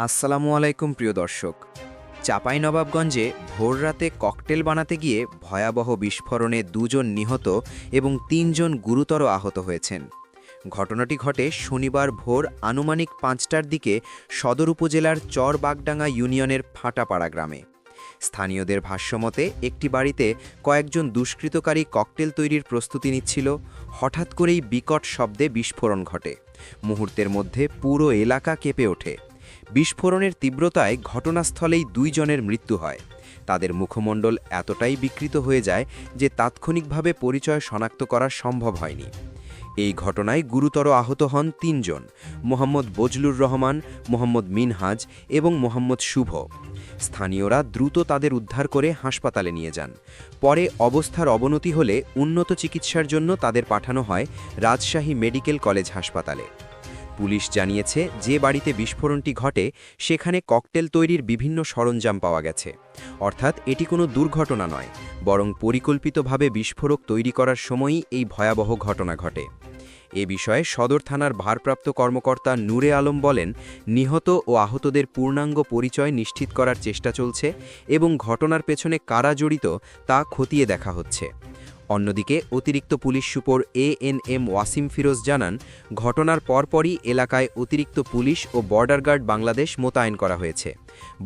আসসালামু আলাইকুম প্রিয় দর্শক। চাঁপাইনবাবগঞ্জে ভোররাতে ককটেল বানাতে গিয়ে ভয়াবহ বিস্ফোরণে ২ জন নিহত এবং ৩ জন গুরুতর আহত হয়েছেন। ঘটনাটি ঘটে শনিবার ভোর আনুমানিক ৫টার দিকে সদর উপজেলার চরবাগডাঙ্গা ইউনিয়নের ফাটাপাড়া গ্রামে। স্থানীয়দের ভাষ্যমতে একটি বাড়িতে কয়েকজন দুষ্কৃতকারী ককটেল তৈরির প্রস্তুতি নিচ্ছিল। হঠাৎ করেই বিকট শব্দে বিস্ফোরণ ঘটে। মুহূর্তের মধ্যে পুরো এলাকা কেঁপে ওঠে। বিস্ফোরণের তীব্রতায় ঘটনাস্থলেই ২ জনের মৃত্যু হয়। তাদের মুখমণ্ডল এতটাই বিকৃত হয়ে যায় যে তাৎক্ষণিকভাবে পরিচয় শনাক্ত করা সম্ভব হয়নি। এই ঘটনায় গুরুতর আহত হন ৩ জন: মোহাম্মদ বজলুর রহমান, মোহাম্মদ মিনহাজ এবং মোহাম্মদ শুভ। স্থানীয়রা দ্রুত তাদের উদ্ধার করে হাসপাতালে নিয়ে যান। পরে অবস্থার অবনতি হলে উন্নত চিকিৎসার জন্য তাদের পাঠানো হয় রাজশাহী মেডিকেল কলেজ হাসপাতালে। পুলিশ জানিয়েছে, যে বাড়িতে বিস্ফোরণটি ঘটে সেখানে ককটেল তৈরির বিভিন্ন সরঞ্জাম পাওয়া গেছে। অর্থাৎ এটি কোনো দুর্ঘটনা নয়, বরং পরিকল্পিতভাবে বিস্ফোরক তৈরি করার সময়ই এই ভয়াবহ ঘটনা ঘটে। এ বিষয়ে সদর থানার ভারপ্রাপ্ত কর্মকর্তা নূরে আলম বলেন, নিহত ও আহতদের পূর্ণাঙ্গ পরিচয় নিশ্চিত করার চেষ্টা চলছে এবং ঘটনার পেছনে কারা জড়িত তা খতিয়ে দেখা হচ্ছে। অন্যদিকে অতিরিক্ত police super ANM Wasim Firoz জানান, ঘটনার পরপরই এলাকায় অতিরিক্ত পুলিশ ও বর্ডার গার্ড বাংলাদেশ মোতায়েন করা হয়েছে।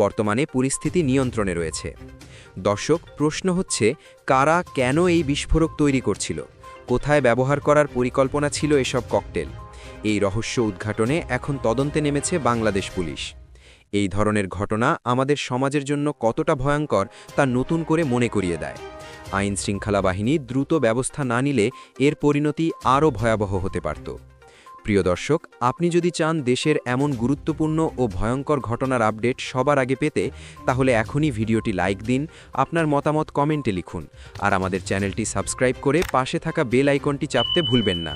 বর্তমানে পরিস্থিতি নিয়ন্ত্রণে রয়েছে। দর্শক, প্রশ্ন হচ্ছে, কারা কেন এই বিস্ফোরক তৈরি করছিল? কোথায় ব্যবহার করার পরিকল্পনা ছিল এসব ককটেল? এই রহস্য উদ্ঘাটনে এখন তদন্তে নেমেছে বাংলাদেশ পুলিশ। এই ধরনের ঘটনা আমাদের সমাজের জন্য কতটা ভয়ঙ্কর তা নতুন করে মনে করিয়ে দেয়। আইন শৃঙ্খলা বাহিনী দ্রুত ব্যবস্থা না নিলে এর পরিণতি আরও ভয়াবহ হতে পারত। প্রিয় দর্শক, আপনি যদি চান দেশের এমন গুরুত্বপূর্ণ ও ভয়ঙ্কর ঘটনার আপডেট সবার আগে পেতে, তাহলে এখনই ভিডিওটি লাইক দিন, আপনার মতামত কমেন্টে লিখুন, আর আমাদের চ্যানেলটি সাবস্ক্রাইব করে পাশে থাকা বেল আইকনটি চাপতে ভুলবেন না।